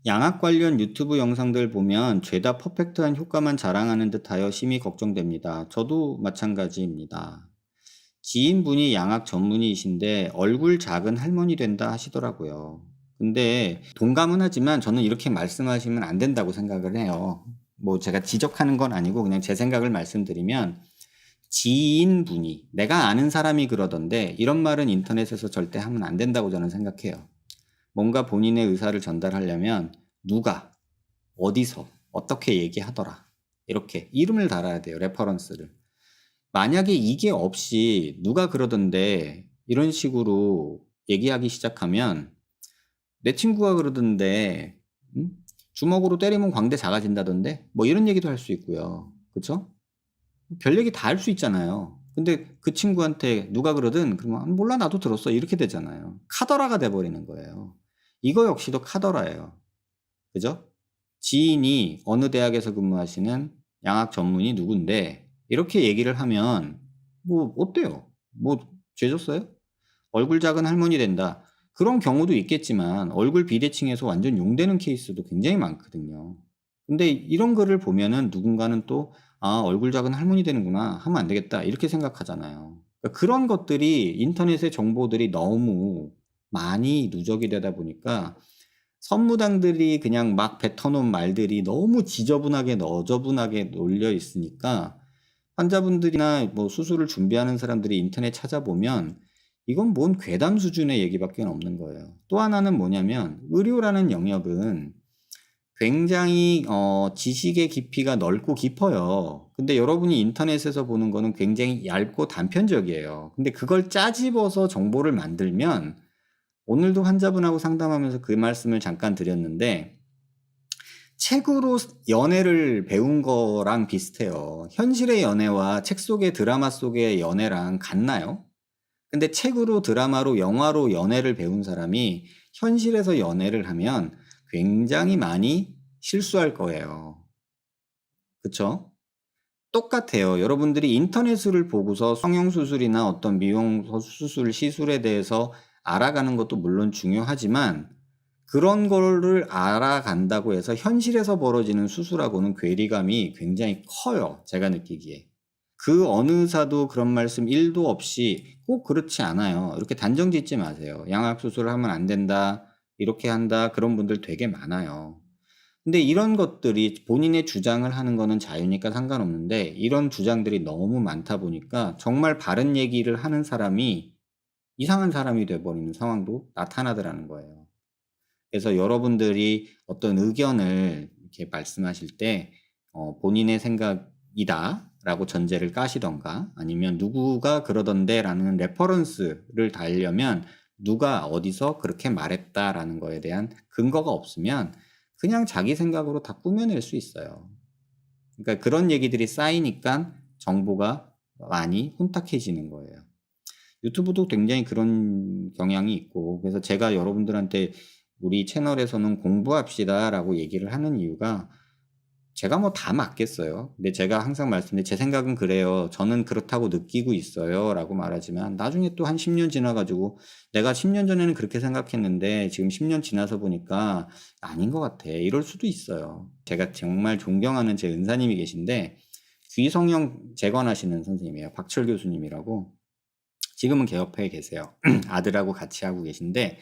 양악 관련 유튜브 영상들 보면 죄다 퍼펙트한 효과만 자랑하는 듯하여 심히 걱정됩니다. 저도 마찬가지입니다. 지인분이 양악 전문의이신데 얼굴 작은 할머니 된다 하시더라고요. 근데 동감은 하지만 저는 이렇게 말씀하시면 안 된다고 생각을 해요. 뭐 제가 지적하는 건 아니고 그냥 제 생각을 말씀드리면, 지인분이, 내가 아는 사람이 그러던데 이런 말은 인터넷에서 절대 하면 안 된다고 저는 생각해요. 뭔가 본인의 의사를 전달하려면 누가, 어디서, 어떻게 얘기하더라, 이렇게 이름을 달아야 돼요. 레퍼런스를. 만약에 이게 없이 누가 그러던데 이런 식으로 얘기하기 시작하면, 내 친구가 그러던데 주먹으로 때리면 광대 작아진다던데 뭐 이런 얘기도 할 수 있고요. 그쵸? 별 얘기 다 할 수 있잖아요. 근데 그 친구한테 누가 그러든 그러면 몰라 나도 들었어 이렇게 되잖아요. 카더라가 돼버리는 거예요. 이거 역시도 카더라예요. 그죠? 지인이 어느 대학에서 근무하시는 양악 전문의 누군데 이렇게 얘기를 하면 뭐 어때요? 뭐 죄졌어요? 얼굴 작은 할머니 된다. 그런 경우도 있겠지만 얼굴 비대칭해서 완전 용되는 케이스도 굉장히 많거든요. 근데 이런 글을 보면은 누군가는 또 얼굴 작은 할머니 되는구나 하면 안 되겠다 이렇게 생각하잖아요. 그러니까 그런 것들이 인터넷의 정보들이 너무 많이 누적이 되다 보니까 선무당들이 그냥 막 뱉어놓은 말들이 너무 지저분하게 너저분하게 놀려 있으니까 환자분들이나 뭐 수술을 준비하는 사람들이 인터넷 찾아보면 이건 뭔 괴담 수준의 얘기밖에 없는 거예요. 또 하나는 뭐냐면, 의료라는 영역은 굉장히 지식의 깊이가 넓고 깊어요. 근데 여러분이 인터넷에서 보는 거는 굉장히 얇고 단편적이에요. 근데 그걸 짜집어서 정보를 만들면, 오늘도 환자분하고 상담하면서 그 말씀을 잠깐 드렸는데, 책으로 연애를 배운 거랑 비슷해요. 현실의 연애와 책 속의 드라마 속의 연애랑 같나요? 근데 책으로, 드라마로, 영화로 연애를 배운 사람이 현실에서 연애를 하면 굉장히 많이 실수할 거예요. 그쵸? 똑같아요. 여러분들이 인터넷을 보고서 성형수술이나 어떤 미용 수술, 시술에 대해서 알아가는 것도 물론 중요하지만, 그런 거를 알아간다고 해서 현실에서 벌어지는 수술하고는 괴리감이 굉장히 커요. 제가 느끼기에. 그 어느 의사도 그런 말씀 1도 없이 꼭 그렇지 않아요. 이렇게 단정 짓지 마세요. 양악수술을 하면 안 된다, 이렇게 한다, 그런 분들 되게 많아요. 근데 이런 것들이 본인의 주장을 하는 거는 자유니까 상관없는데, 이런 주장들이 너무 많다 보니까 정말 바른 얘기를 하는 사람이 이상한 사람이 돼버리는 상황도 나타나더라는 거예요. 그래서 여러분들이 어떤 의견을 이렇게 말씀하실 때 본인의 생각이다 라고 전제를 까시던가, 아니면 누구가 그러던데 라는 레퍼런스를 달려면 누가 어디서 그렇게 말했다라는 거에 대한 근거가 없으면 그냥 자기 생각으로 다 꾸며낼 수 있어요. 그러니까 그런 얘기들이 쌓이니까 정보가 많이 혼탁해지는 거예요. 유튜브도 굉장히 그런 경향이 있고, 그래서 제가 여러분들한테 우리 채널에서는 공부합시다 라고 얘기를 하는 이유가, 제가 뭐 다 맞겠어요. 근데 제가 항상 말씀드린 제 생각은 그래요. 저는 그렇다고 느끼고 있어요 라고 말하지만, 나중에 또 한 10년 지나가지고 내가 10년 전에는 그렇게 생각했는데 지금 10년 지나서 보니까 아닌 것 같아, 이럴 수도 있어요. 제가 정말 존경하는 제 은사님이 계신데, 귀성형 재건하시는 선생님이에요. 박철 교수님이라고. 지금은 개업회에 계세요. 아들하고 같이 하고 계신데,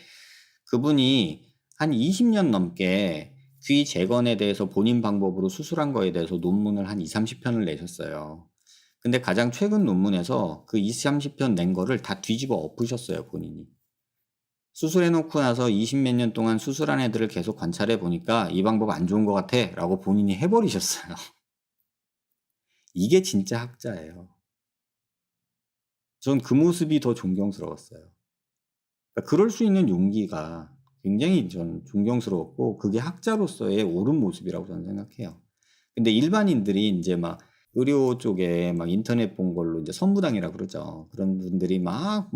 그분이 한 20년 넘게 귀 재건에 대해서 본인 방법으로 수술한 거에 대해서 논문을 한 20, 30편을 내셨어요. 근데 가장 최근 논문에서 그 20, 30편 낸 거를 다 뒤집어 엎으셨어요, 본인이. 수술해놓고 나서 20 몇 년 동안 수술한 애들을 계속 관찰해 보니까 이 방법 안 좋은 것 같아 라고 본인이 해버리셨어요. 이게 진짜 학자예요. 전 그 모습이 더 존경스러웠어요. 그러니까 그럴 수 있는 용기가 굉장히 전 존경스러웠고, 그게 학자로서의 옳은 모습이라고 저는 생각해요. 근데 일반인들이 이제 막 의료 쪽에 막 인터넷 본 걸로 이제 선무당이라 그러죠. 그런 분들이 막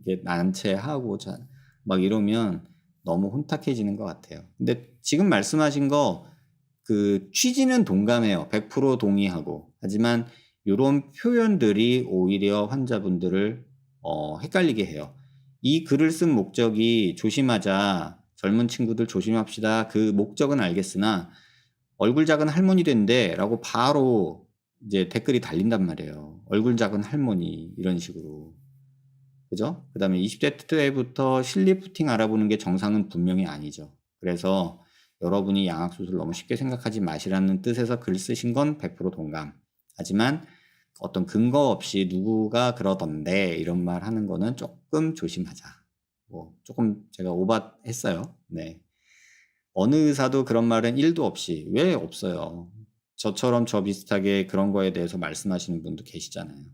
이게 난처하고 막 이러면 너무 혼탁해지는 것 같아요. 근데 지금 말씀하신 거 그 취지는 동감해요. 100% 동의하고. 하지만 이런 표현들이 오히려 환자분들을 헷갈리게 해요. 이 글을 쓴 목적이 조심하자, 젊은 친구들 조심합시다. 그 목적은 알겠으나 얼굴 작은 할머니 된대 라고 바로 이제 댓글이 달린단 말이에요. 얼굴 작은 할머니 이런 식으로. 그죠? 그다음에 20대 때부터 실리프팅 알아보는 게 정상은 분명히 아니죠. 그래서 여러분이 양악 수술 너무 쉽게 생각하지 마시라는 뜻에서 글 쓰신 건 100% 동감. 하지만 어떤 근거 없이 누구가 그러던데 이런 말 하는 거는 조금 조심하자. 뭐 조금 제가 오버했어요. 네. 어느 의사도 그런 말은 1도 없이 왜 없어요. 저처럼 저 비슷하게 그런 거에 대해서 말씀하시는 분도 계시잖아요.